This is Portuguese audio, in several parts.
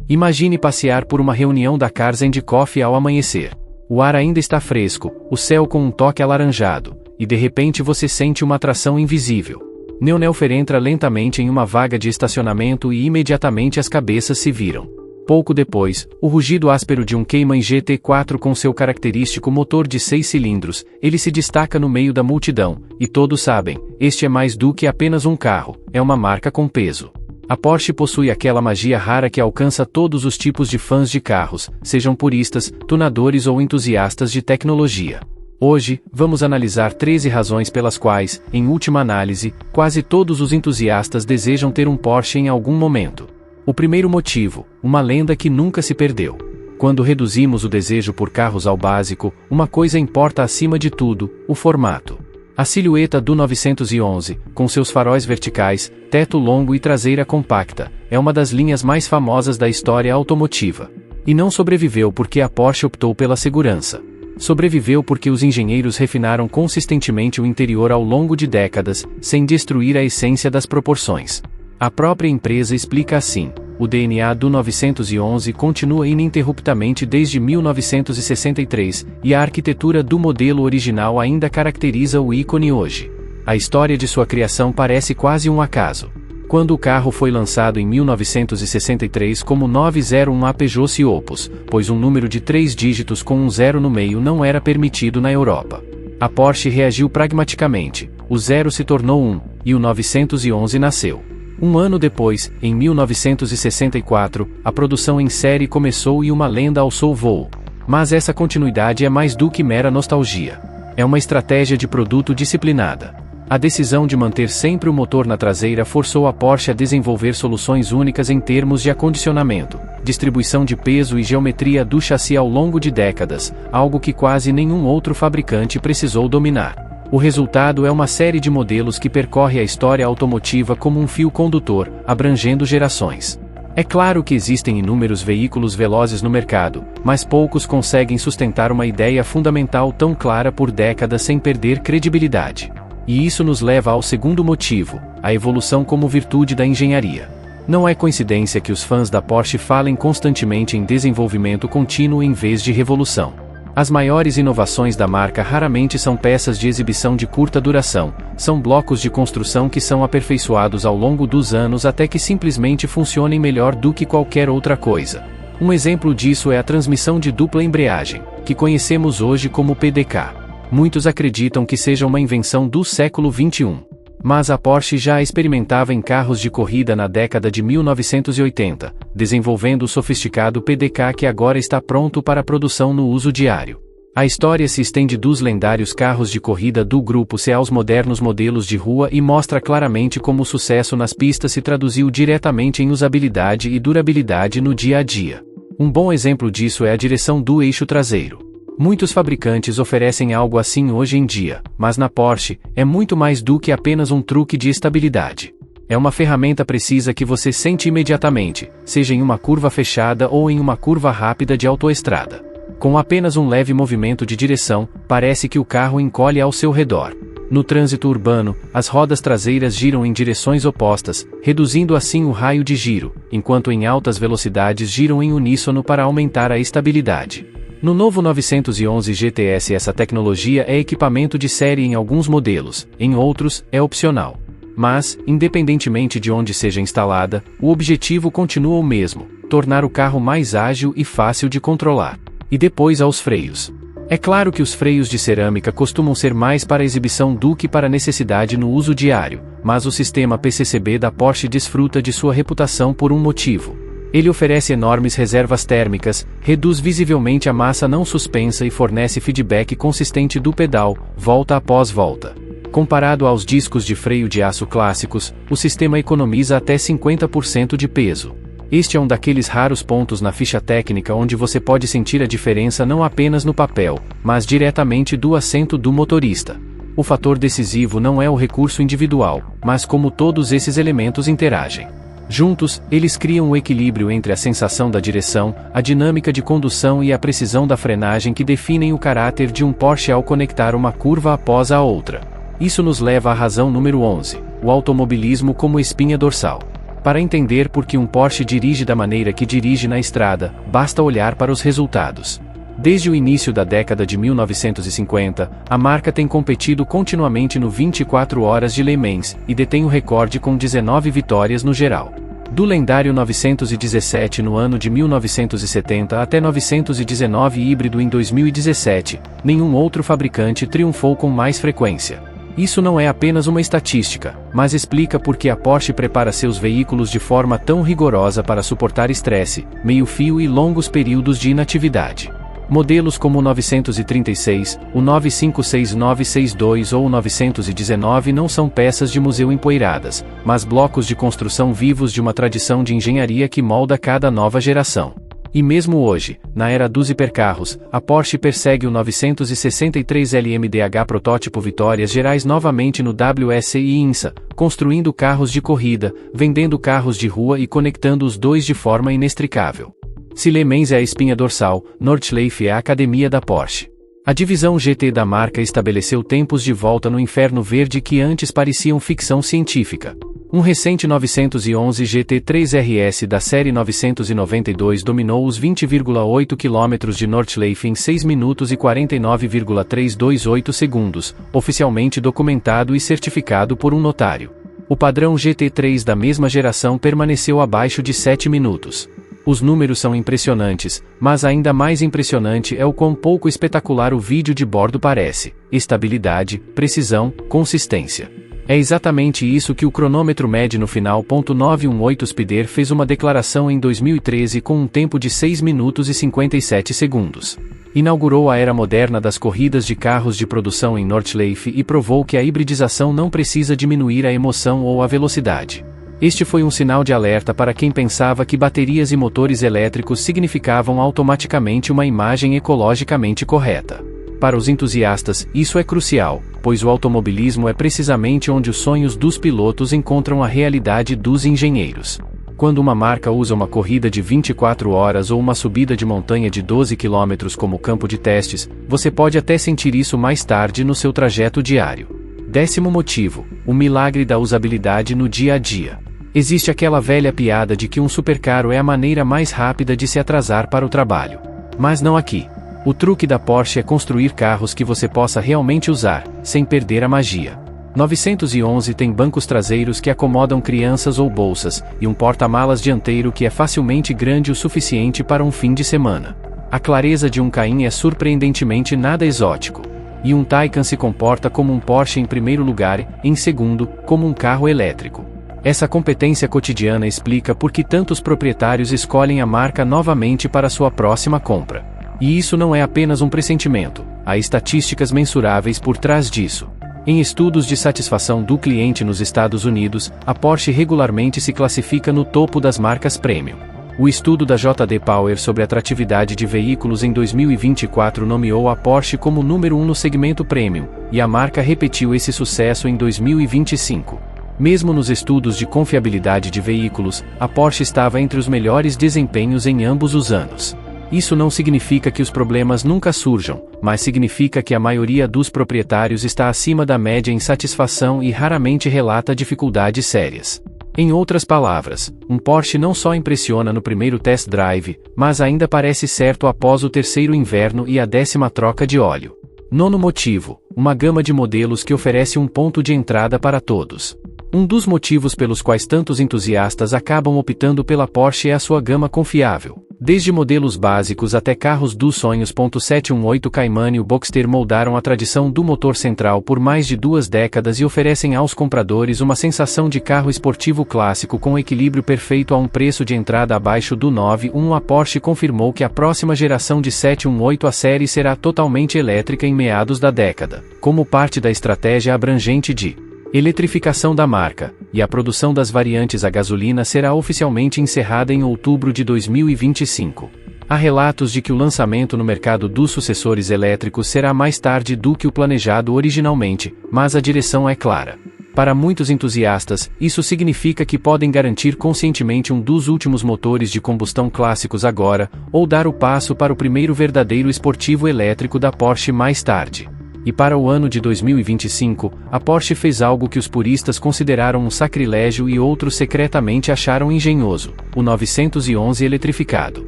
Imagine passear por uma reunião da Cars and Coffee ao amanhecer. O ar ainda está fresco, o céu com um toque alaranjado, e de repente você sente uma atração invisível. Neonelfer entra lentamente em uma vaga de estacionamento e imediatamente as cabeças se viram. Pouco depois, o rugido áspero de um Cayman GT4 com seu característico motor de 6 cilindros, ele se destaca no meio da multidão, e todos sabem, este é mais do que apenas um carro, é uma marca com peso. A Porsche possui aquela magia rara que alcança todos os tipos de fãs de carros, sejam puristas, tunadores ou entusiastas de tecnologia. Hoje, vamos analisar 13 razões pelas quais, em última análise, quase todos os entusiastas desejam ter um Porsche em algum momento. O primeiro motivo, uma lenda que nunca se perdeu. Quando reduzimos o desejo por carros ao básico, uma coisa importa acima de tudo: o formato. A silhueta do 911, com seus faróis verticais, teto longo e traseira compacta, é uma das linhas mais famosas da história automotiva. E não sobreviveu porque a Porsche optou pela segurança. Sobreviveu porque os engenheiros refinaram consistentemente o interior ao longo de décadas, sem destruir a essência das proporções. A própria empresa explica assim: o DNA do 911 continua ininterruptamente desde 1963, e a arquitetura do modelo original ainda caracteriza o ícone hoje. A história de sua criação parece quase um acaso. Quando o carro foi lançado em 1963 como 901 Peugeot se opôs, pois um número de 3 dígitos com um zero no meio não era permitido na Europa. A Porsche reagiu pragmaticamente, o 0 se tornou 1, e o 911 nasceu. Um ano depois, em 1964, a produção em série começou e uma lenda alçou voo. Mas essa continuidade é mais do que mera nostalgia. É uma estratégia de produto disciplinada. A decisão de manter sempre o motor na traseira forçou a Porsche a desenvolver soluções únicas em termos de acondicionamento, distribuição de peso e geometria do chassi ao longo de décadas, algo que quase nenhum outro fabricante precisou dominar. O resultado é uma série de modelos que percorre a história automotiva como um fio condutor, abrangendo gerações. É claro que existem inúmeros veículos velozes no mercado, mas poucos conseguem sustentar uma ideia fundamental tão clara por décadas sem perder credibilidade. E isso nos leva ao segundo motivo, a evolução como virtude da engenharia. Não é coincidência que os fãs da Porsche falem constantemente em desenvolvimento contínuo em vez de revolução. As maiores inovações da marca raramente são peças de exibição de curta duração, são blocos de construção que são aperfeiçoados ao longo dos anos até que simplesmente funcionem melhor do que qualquer outra coisa. Um exemplo disso é a transmissão de dupla embreagem, que conhecemos hoje como PDK. Muitos acreditam que seja uma invenção do século XXI. Mas a Porsche já a experimentava em carros de corrida na década de 1980, desenvolvendo o sofisticado PDK que agora está pronto para produção no uso diário. A história se estende dos lendários carros de corrida do Grupo C aos modernos modelos de rua e mostra claramente como o sucesso nas pistas se traduziu diretamente em usabilidade e durabilidade no dia a dia. Um bom exemplo disso é a direção do eixo traseiro. Muitos fabricantes oferecem algo assim hoje em dia, mas na Porsche, é muito mais do que apenas um truque de estabilidade. É uma ferramenta precisa que você sente imediatamente, seja em uma curva fechada ou em uma curva rápida de autoestrada. Com apenas um leve movimento de direção, parece que o carro encolhe ao seu redor. No trânsito urbano, as rodas traseiras giram em direções opostas, reduzindo assim o raio de giro, enquanto em altas velocidades giram em uníssono para aumentar a estabilidade. No novo 911 GTS essa tecnologia é equipamento de série em alguns modelos, em outros, é opcional. Mas, independentemente de onde seja instalada, o objetivo continua o mesmo: tornar o carro mais ágil e fácil de controlar. E depois aos freios. É claro que os freios de cerâmica costumam ser mais para exibição do que para necessidade no uso diário, mas o sistema PCCB da Porsche desfruta de sua reputação por um motivo. Ele oferece enormes reservas térmicas, reduz visivelmente a massa não suspensa e fornece feedback consistente do pedal, volta após volta. Comparado aos discos de freio de aço clássicos, o sistema economiza até 50% de peso. Este é um daqueles raros pontos na ficha técnica onde você pode sentir a diferença não apenas no papel, mas diretamente do assento do motorista. O fator decisivo não é o recurso individual, mas como todos esses elementos interagem. Juntos, eles criam o equilíbrio entre a sensação da direção, a dinâmica de condução e a precisão da frenagem que definem o caráter de um Porsche ao conectar uma curva após a outra. Isso nos leva à razão número 11, o automobilismo como espinha dorsal. Para entender por que um Porsche dirige da maneira que dirige na estrada, basta olhar para os resultados. Desde o início da década de 1950, a marca tem competido continuamente no 24 Horas de Le Mans, e detém o recorde com 19 vitórias no geral. Do lendário 917 no ano de 1970 até 919 híbrido em 2017, nenhum outro fabricante triunfou com mais frequência. Isso não é apenas uma estatística, mas explica por que a Porsche prepara seus veículos de forma tão rigorosa para suportar estresse, meio-fio e longos períodos de inatividade. Modelos como o 936, o 956-962 ou o 919 não são peças de museu empoeiradas, mas blocos de construção vivos de uma tradição de engenharia que molda cada nova geração. E mesmo hoje, na era dos hipercarros, a Porsche persegue o 963 LMDH protótipo Vitórias Gerais novamente no WSI INSA, construindo carros de corrida, vendendo carros de rua e conectando os dois de forma inextricável. Se Le Mans é a espinha dorsal, Nordschleife é a academia da Porsche. A divisão GT da marca estabeleceu tempos de volta no inferno verde que antes pareciam ficção científica. Um recente 911 GT3 RS da série 992 dominou os 20,8 km de Nordschleife em 6 minutos e 49,328 segundos, oficialmente documentado e certificado por um notário. O padrão GT3 da mesma geração permaneceu abaixo de 7 minutos. Os números são impressionantes, mas ainda mais impressionante é o quão pouco espetacular o vídeo de bordo parece: estabilidade, precisão, consistência. É exatamente isso que o cronômetro mede no final. 918 Spider fez uma declaração em 2013 com um tempo de 6 minutos e 57 segundos. Inaugurou a era moderna das corridas de carros de produção em Nordschleife e provou que a hibridização não precisa diminuir a emoção ou a velocidade. Este foi um sinal de alerta para quem pensava que baterias e motores elétricos significavam automaticamente uma imagem ecologicamente correta. Para os entusiastas, isso é crucial, pois o automobilismo é precisamente onde os sonhos dos pilotos encontram a realidade dos engenheiros. Quando uma marca usa uma corrida de 24 horas ou uma subida de montanha de 12 km como campo de testes, você pode até sentir isso mais tarde no seu trajeto diário. 10º motivo: o milagre da usabilidade no dia a dia. Existe aquela velha piada de que um supercarro é a maneira mais rápida de se atrasar para o trabalho. Mas não aqui. O truque da Porsche é construir carros que você possa realmente usar, sem perder a magia. 911 tem bancos traseiros que acomodam crianças ou bolsas, e um porta-malas dianteiro que é facilmente grande o suficiente para um fim de semana. A clareza de um Cayenne é surpreendentemente nada exótico. E um Taycan se comporta como um Porsche em primeiro lugar, em segundo, como um carro elétrico. Essa competência cotidiana explica por que tantos proprietários escolhem a marca novamente para sua próxima compra. E isso não é apenas um pressentimento, há estatísticas mensuráveis por trás disso. Em estudos de satisfação do cliente nos Estados Unidos, a Porsche regularmente se classifica no topo das marcas premium. O estudo da JD Power sobre atratividade de veículos em 2024 nomeou a Porsche como número 1 no segmento premium, e a marca repetiu esse sucesso em 2025. Mesmo nos estudos de confiabilidade de veículos, a Porsche estava entre os melhores desempenhos em ambos os anos. Isso não significa que os problemas nunca surjam, mas significa que a maioria dos proprietários está acima da média em satisfação e raramente relata dificuldades sérias. Em outras palavras, um Porsche não só impressiona no primeiro test drive, mas ainda parece certo após o terceiro inverno e a 10ª troca de óleo. 9º motivo: uma gama de modelos que oferece um ponto de entrada para todos. Um dos motivos pelos quais tantos entusiastas acabam optando pela Porsche é a sua gama confiável. Desde modelos básicos até carros dos sonhos. 718 Cayman e o Boxster moldaram a tradição do motor central por mais de 2 décadas e oferecem aos compradores uma sensação de carro esportivo clássico com equilíbrio perfeito a um preço de entrada abaixo do 9,1. A Porsche confirmou que a próxima geração de 718 a série será totalmente elétrica em meados da década, como parte da estratégia abrangente de eletrificação da marca, e a produção das variantes a gasolina será oficialmente encerrada em outubro de 2025. Há relatos de que o lançamento no mercado dos sucessores elétricos será mais tarde do que o planejado originalmente, mas a direção é clara. Para muitos entusiastas, isso significa que podem garantir conscientemente um dos últimos motores de combustão clássicos agora, ou dar o passo para o primeiro verdadeiro esportivo elétrico da Porsche mais tarde. E para o ano de 2025, a Porsche fez algo que os puristas consideraram um sacrilégio e outros secretamente acharam engenhoso: o 911 eletrificado.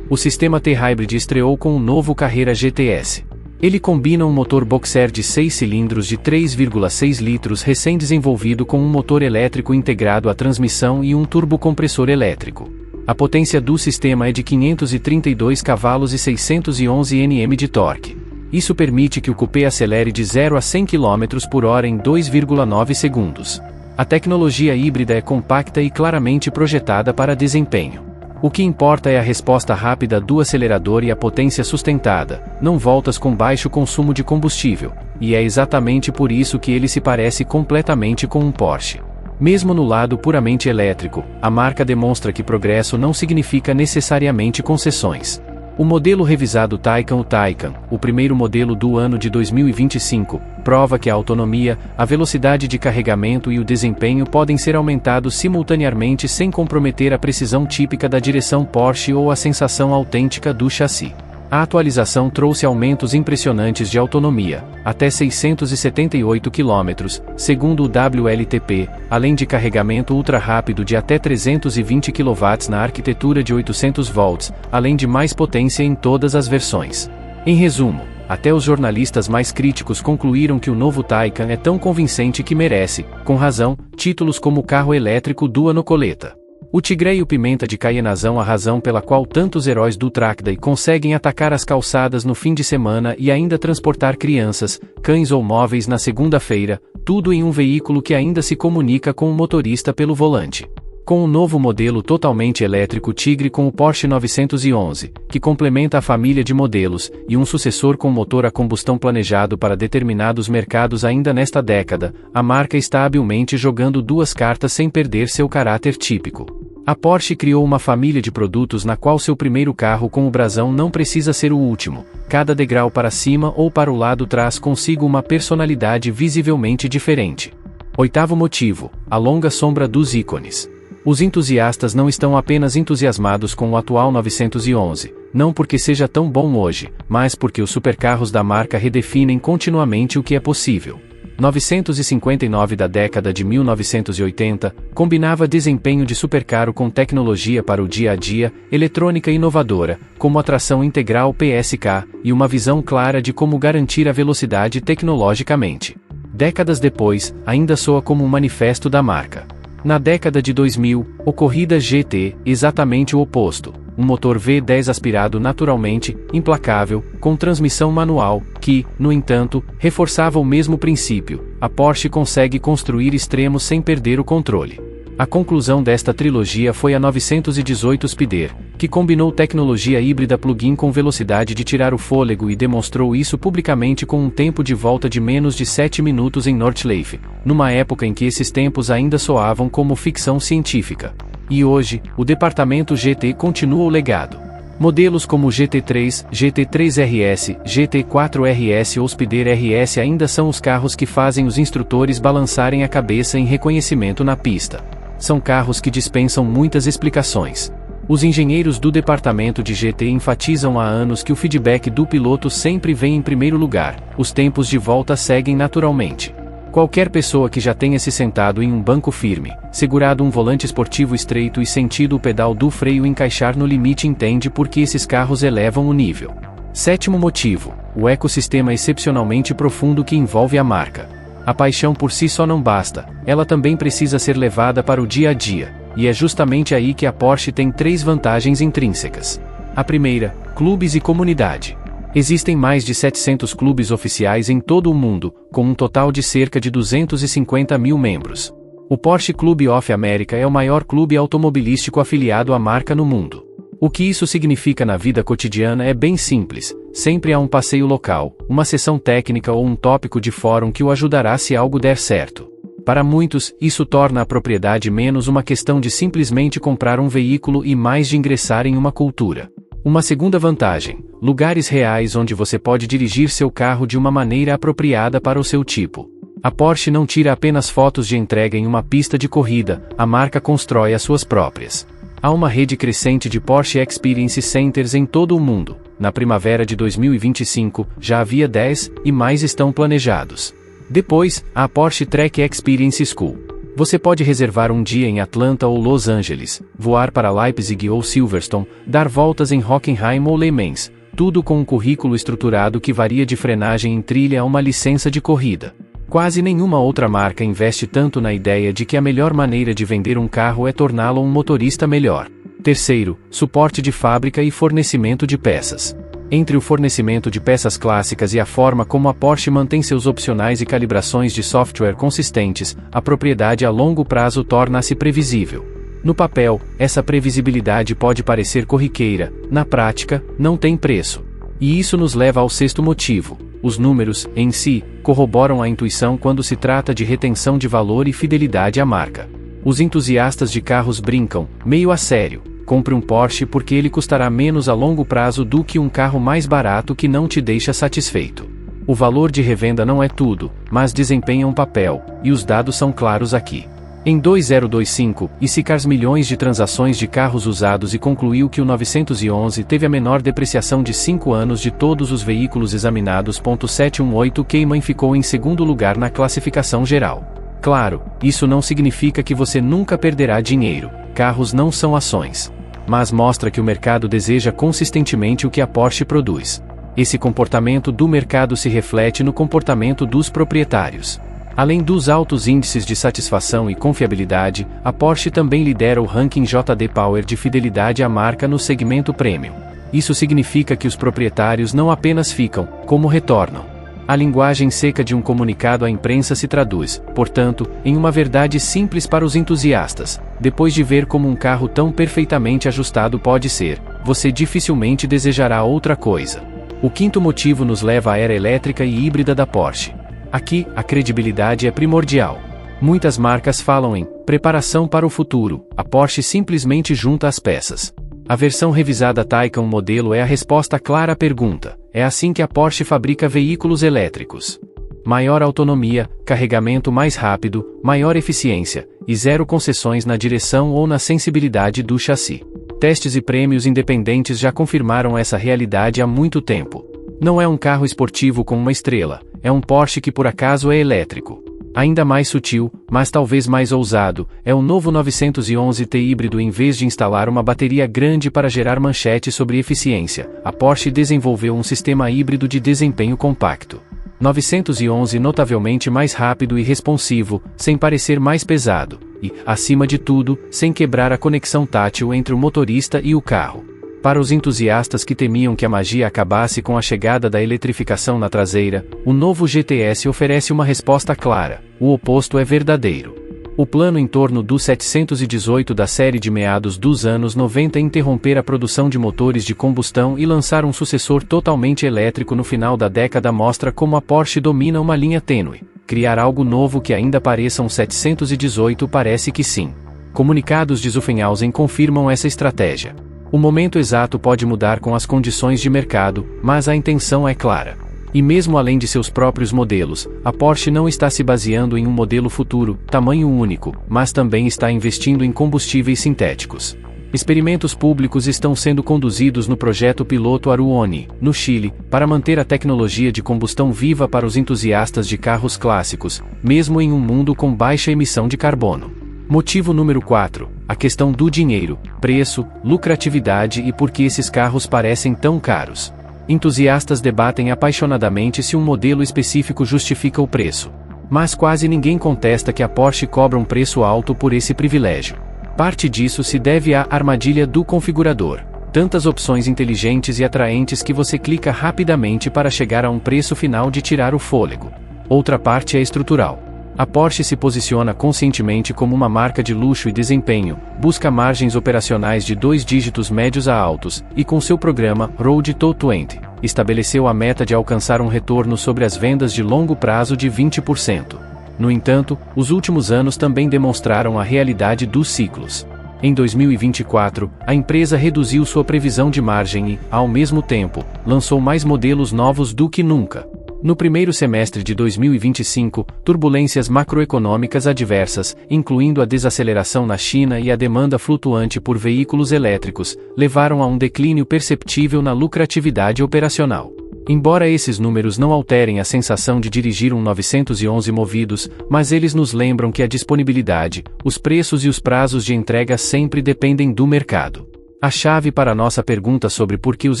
O sistema T-Hybrid estreou com o novo Carrera GTS. Ele combina um motor boxer de 6 cilindros de 3,6 litros recém-desenvolvido com um motor elétrico integrado à transmissão e um turbocompressor elétrico. A potência do sistema é de 532 cavalos e 611 Nm de torque. Isso permite que o coupé acelere de 0 a 100 km por hora em 2,9 segundos. A tecnologia híbrida é compacta e claramente projetada para desempenho. O que importa é a resposta rápida do acelerador e a potência sustentada, não voltas com baixo consumo de combustível, e é exatamente por isso que ele se parece completamente com um Porsche. Mesmo no lado puramente elétrico, a marca demonstra que progresso não significa necessariamente concessões. O modelo revisado Taycan, o primeiro modelo do ano de 2025, prova que a autonomia, a velocidade de carregamento e o desempenho podem ser aumentados simultaneamente sem comprometer a precisão típica da direção Porsche ou a sensação autêntica do chassi. A atualização trouxe aumentos impressionantes de autonomia, até 678 km, segundo o WLTP, além de carregamento ultra rápido de até 320 kW na arquitetura de 800 volts, além de mais potência em todas as versões. Em resumo, até os jornalistas mais críticos concluíram que o novo Taycan é tão convincente que merece, com razão, títulos como carro elétrico do ano coleta. O Tigre e o Pimenta de Cayenazão, a razão pela qual tantos heróis do Track Day conseguem atacar as calçadas no fim de semana e ainda transportar crianças, cães ou móveis na segunda-feira, tudo em um veículo que ainda se comunica com o motorista pelo volante. Com o novo modelo totalmente elétrico Tigre com o Porsche 911, que complementa a família de modelos, e um sucessor com motor a combustão planejado para determinados mercados ainda nesta década, a marca está habilmente jogando duas cartas sem perder seu caráter típico. A Porsche criou uma família de produtos na qual seu primeiro carro com o brasão não precisa ser o último, cada degrau para cima ou para o lado traz consigo uma personalidade visivelmente diferente. Oitavo motivo: a longa sombra dos ícones. Os entusiastas não estão apenas entusiasmados com o atual 911, não porque seja tão bom hoje, mas porque os supercarros da marca redefinem continuamente o que é possível. 959 da década de 1980, combinava desempenho de supercarro com tecnologia para o dia a dia, eletrônica inovadora, como a tração integral PSK, e uma visão clara de como garantir a velocidade tecnologicamente. Décadas depois, ainda soa como um manifesto da marca. Na década de 2000, o Corrida GT, exatamente o oposto. Um motor V10 aspirado naturalmente, implacável, com transmissão manual, que, no entanto, reforçava o mesmo princípio: a Porsche consegue construir extremos sem perder o controle. A conclusão desta trilogia foi a 918 Spider, que combinou tecnologia híbrida plug-in com velocidade de tirar o fôlego e demonstrou isso publicamente com um tempo de volta de menos de 7 minutos em Nordschleife, numa época em que esses tempos ainda soavam como ficção científica. E hoje, o departamento GT continua o legado. Modelos como o GT3, GT3 RS, GT4 RS ou Spider RS ainda são os carros que fazem os instrutores balançarem a cabeça em reconhecimento na pista. São carros que dispensam muitas explicações. Os engenheiros do departamento de GT enfatizam há anos que o feedback do piloto sempre vem em primeiro lugar, os tempos de volta seguem naturalmente. Qualquer pessoa que já tenha se sentado em um banco firme, segurado um volante esportivo estreito e sentido o pedal do freio encaixar no limite entende por que esses carros elevam o nível. Sétimo motivo: o ecossistema excepcionalmente profundo que envolve a marca. A paixão por si só não basta, ela também precisa ser levada para o dia a dia, e é justamente aí que a Porsche tem 3 vantagens intrínsecas. A primeira: clubes e comunidade. Existem mais de 700 clubes oficiais em todo o mundo, com um total de cerca de 250 mil membros. O Porsche Club of America é o maior clube automobilístico afiliado à marca no mundo. O que isso significa na vida cotidiana é bem simples: sempre há um passeio local, uma sessão técnica ou um tópico de fórum que o ajudará se algo der certo. Para muitos, isso torna a propriedade menos uma questão de simplesmente comprar um veículo e mais de ingressar em uma cultura. Uma segunda vantagem: lugares reais onde você pode dirigir seu carro de uma maneira apropriada para o seu tipo. A Porsche não tira apenas fotos de entrega em uma pista de corrida, a marca constrói as suas próprias. Há uma rede crescente de Porsche Experience Centers em todo o mundo. Na primavera de 2025, já havia 10, e mais estão planejados. Depois, há a Porsche Track Experience School. Você pode reservar um dia em Atlanta ou Los Angeles, voar para Leipzig ou Silverstone, dar voltas em Hockenheim ou Le Mans, tudo com um currículo estruturado que varia de frenagem em trilha a uma licença de corrida. Quase nenhuma outra marca investe tanto na ideia de que a melhor maneira de vender um carro é torná-lo um motorista melhor. Terceiro, suporte de fábrica e fornecimento de peças. Entre o fornecimento de peças clássicas e a forma como a Porsche mantém seus opcionais e calibrações de software consistentes, a propriedade a longo prazo torna-se previsível. No papel, essa previsibilidade pode parecer corriqueira, na prática, não tem preço. E isso nos leva ao sexto motivo. Os números, em si, corroboram a intuição quando se trata de retenção de valor e fidelidade à marca. Os entusiastas de carros brincam, meio a sério: compre um Porsche porque ele custará menos a longo prazo do que um carro mais barato que não te deixa satisfeito. O valor de revenda não é tudo, mas desempenha um papel, e os dados são claros aqui. Em 2025, Issicars milhões de transações de carros usados e concluiu que o 911 teve a menor depreciação de 5 anos de todos os veículos examinados. 718 Cayman ficou em segundo lugar na classificação geral. Claro, isso não significa que você nunca perderá dinheiro, carros não são ações. Mas mostra que o mercado deseja consistentemente o que a Porsche produz. Esse comportamento do mercado se reflete no comportamento dos proprietários. Além dos altos índices de satisfação e confiabilidade, a Porsche também lidera o ranking JD Power de fidelidade à marca no segmento premium. Isso significa que os proprietários não apenas ficam, como retornam. A linguagem seca de um comunicado à imprensa se traduz, portanto, em uma verdade simples para os entusiastas: depois de ver como um carro tão perfeitamente ajustado pode ser, você dificilmente desejará outra coisa. O quinto motivo nos leva à era elétrica e híbrida da Porsche. Aqui, a credibilidade é primordial. Muitas marcas falam em preparação para o futuro, a Porsche simplesmente junta as peças. A versão revisada Taycan modelo é a resposta clara à pergunta: é assim que a Porsche fabrica veículos elétricos. Maior autonomia, carregamento mais rápido, maior eficiência, e zero concessões na direção ou na sensibilidade do chassi. Testes e prêmios independentes já confirmaram essa realidade há muito tempo. Não é um carro esportivo com uma estrela, é um Porsche que por acaso é elétrico. Ainda mais sutil, mas talvez mais ousado, é o novo 911T híbrido. Em vez de instalar uma bateria grande para gerar manchete sobre eficiência, a Porsche desenvolveu um sistema híbrido de desempenho compacto. 911 notavelmente mais rápido e responsivo, sem parecer mais pesado, e, acima de tudo, sem quebrar a conexão tátil entre o motorista e o carro. Para os entusiastas que temiam que a magia acabasse com a chegada da eletrificação na traseira, o novo GTS oferece uma resposta clara: o oposto é verdadeiro. O plano em torno do 718 da série de meados dos anos 90 é interromper a produção de motores de combustão e lançar um sucessor totalmente elétrico no final da década mostra como a Porsche domina uma linha tênue. Criar algo novo que ainda pareça um 718 parece que sim. Comunicados de Zuffenhausen confirmam essa estratégia. O momento exato pode mudar com as condições de mercado, mas a intenção é clara. E mesmo além de seus próprios modelos, a Porsche não está se baseando em um modelo futuro, tamanho único, mas também está investindo em combustíveis sintéticos. Experimentos públicos estão sendo conduzidos no projeto piloto Aruone, no Chile, para manter a tecnologia de combustão viva para os entusiastas de carros clássicos, mesmo em um mundo com baixa emissão de carbono. Motivo número 4. A questão do dinheiro, preço, lucratividade e por que esses carros parecem tão caros. Entusiastas debatem apaixonadamente se um modelo específico justifica o preço. Mas quase ninguém contesta que a Porsche cobra um preço alto por esse privilégio. Parte disso se deve à armadilha do configurador. Tantas opções inteligentes e atraentes que você clica rapidamente para chegar a um preço final de tirar o fôlego. Outra parte é estrutural. A Porsche se posiciona conscientemente como uma marca de luxo e desempenho, busca margens operacionais de 2 dígitos médios a altos, e com seu programa Road to 20, estabeleceu a meta de alcançar um retorno sobre as vendas de longo prazo de 20%. No entanto, os últimos anos também demonstraram a realidade dos ciclos. Em 2024, a empresa reduziu sua previsão de margem e, ao mesmo tempo, lançou mais modelos novos do que nunca. No primeiro semestre de 2025, turbulências macroeconômicas adversas, incluindo a desaceleração na China e a demanda flutuante por veículos elétricos, levaram a um declínio perceptível na lucratividade operacional. Embora esses números não alterem a sensação de dirigir um 911 movidos, mas eles nos lembram que a disponibilidade, os preços e os prazos de entrega sempre dependem do mercado. A chave para nossa pergunta sobre por que os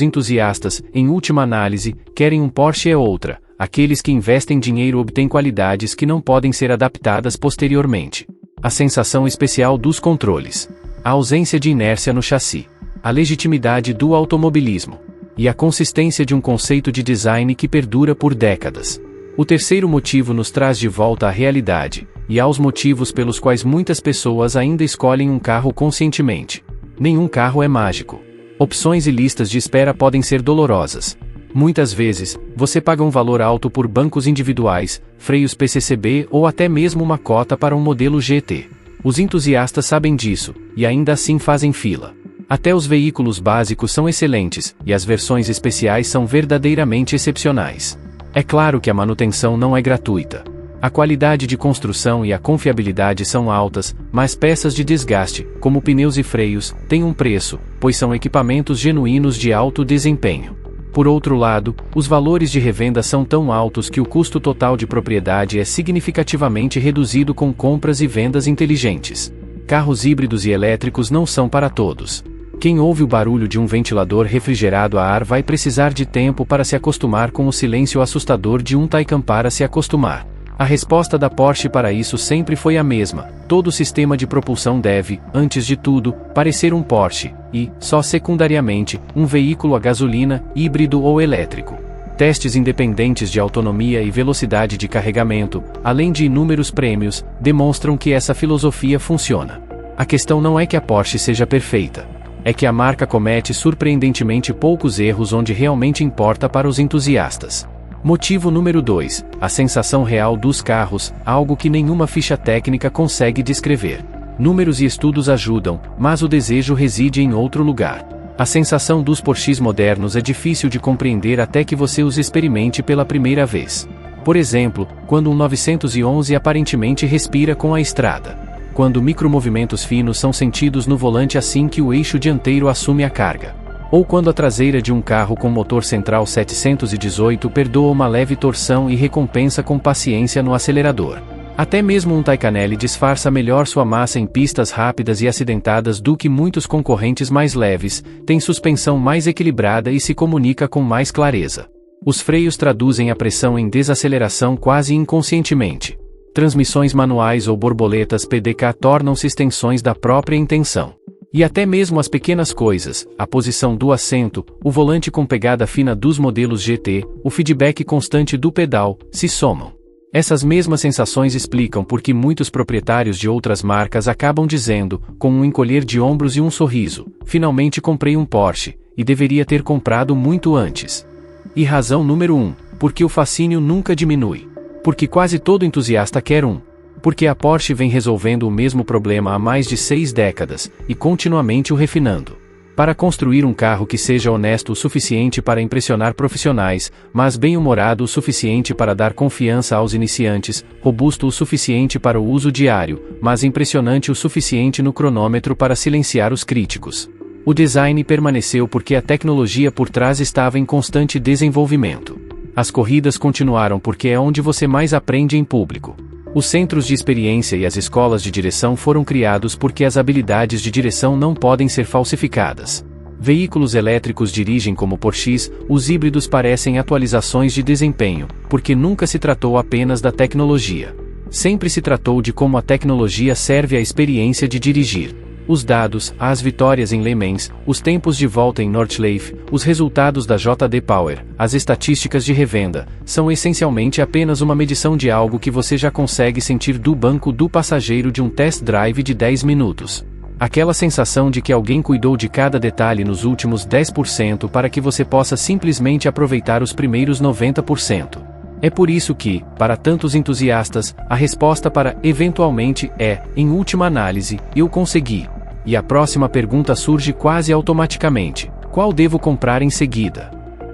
entusiastas, em última análise, querem um Porsche é outra: aqueles que investem dinheiro obtêm qualidades que não podem ser adaptadas posteriormente. A sensação especial dos controles, a ausência de inércia no chassi, a legitimidade do automobilismo e a consistência de um conceito de design que perdura por décadas. O terceiro motivo nos traz de volta à realidade, e aos motivos pelos quais muitas pessoas ainda escolhem um carro conscientemente. Nenhum carro é mágico. Opções e listas de espera podem ser dolorosas. Muitas vezes, você paga um valor alto por bancos individuais, freios PCCB ou até mesmo uma cota para um modelo GT. Os entusiastas sabem disso, e ainda assim fazem fila. Até os veículos básicos são excelentes, e as versões especiais são verdadeiramente excepcionais. É claro que a manutenção não é gratuita. A qualidade de construção e a confiabilidade são altas, mas peças de desgaste, como pneus e freios, têm um preço, pois são equipamentos genuínos de alto desempenho. Por outro lado, os valores de revenda são tão altos que o custo total de propriedade é significativamente reduzido com compras e vendas inteligentes. Carros híbridos e elétricos não são para todos. Quem ouve o barulho de um ventilador refrigerado a ar vai precisar de tempo para se acostumar com o silêncio assustador de um Taycan para se acostumar. A resposta da Porsche para isso sempre foi a mesma: todo sistema de propulsão deve, antes de tudo, parecer um Porsche, e, só secundariamente, um veículo a gasolina, híbrido ou elétrico. Testes independentes de autonomia e velocidade de carregamento, além de inúmeros prêmios, demonstram que essa filosofia funciona. A questão não é que a Porsche seja perfeita. É que a marca comete surpreendentemente poucos erros onde realmente importa para os entusiastas. Motivo número 2, a sensação real dos carros, algo que nenhuma ficha técnica consegue descrever. Números e estudos ajudam, mas o desejo reside em outro lugar. A sensação dos Porsches modernos é difícil de compreender até que você os experimente pela primeira vez. Por exemplo, quando um 911 aparentemente respira com a estrada. Quando micromovimentos finos são sentidos no volante assim que o eixo dianteiro assume a carga. Ou quando a traseira de um carro com motor central 718 perdoa uma leve torção e recompensa com paciência no acelerador. Até mesmo um Taycan disfarça melhor sua massa em pistas rápidas e acidentadas do que muitos concorrentes mais leves, tem suspensão mais equilibrada e se comunica com mais clareza. Os freios traduzem a pressão em desaceleração quase inconscientemente. Transmissões manuais ou borboletas PDK tornam-se extensões da própria intenção. E até mesmo as pequenas coisas, a posição do assento, o volante com pegada fina dos modelos GT, o feedback constante do pedal, se somam. Essas mesmas sensações explicam por que muitos proprietários de outras marcas acabam dizendo, com um encolher de ombros e um sorriso: finalmente comprei um Porsche, e deveria ter comprado muito antes. E razão número 1, porque o fascínio nunca diminui. Porque quase todo entusiasta quer um. Porque a Porsche vem resolvendo o mesmo problema há mais de 6 décadas, e continuamente o refinando. Para construir um carro que seja honesto o suficiente para impressionar profissionais, mas bem-humorado o suficiente para dar confiança aos iniciantes, robusto o suficiente para o uso diário, mas impressionante o suficiente no cronômetro para silenciar os críticos. O design permaneceu porque a tecnologia por trás estava em constante desenvolvimento. As corridas continuaram porque é onde você mais aprende em público. Os centros de experiência e as escolas de direção foram criados porque as habilidades de direção não podem ser falsificadas. Veículos elétricos dirigem como Porsches, os híbridos parecem atualizações de desempenho, porque nunca se tratou apenas da tecnologia. Sempre se tratou de como a tecnologia serve à experiência de dirigir. Os dados, as vitórias em Le Mans, os tempos de volta em Nordschleife, os resultados da JD Power, as estatísticas de revenda, são essencialmente apenas uma medição de algo que você já consegue sentir do banco do passageiro de um test drive de 10 minutos. Aquela sensação de que alguém cuidou de cada detalhe nos últimos 10% para que você possa simplesmente aproveitar os primeiros 90%. É por isso que, para tantos entusiastas, a resposta para eventualmente é, em última análise, eu consegui. E a próxima pergunta surge quase automaticamente: qual devo comprar em seguida?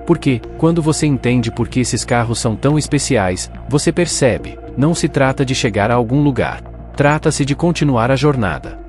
Porque, quando você entende por que esses carros são tão especiais, você percebe, não se trata de chegar a algum lugar. Trata-se de continuar a jornada.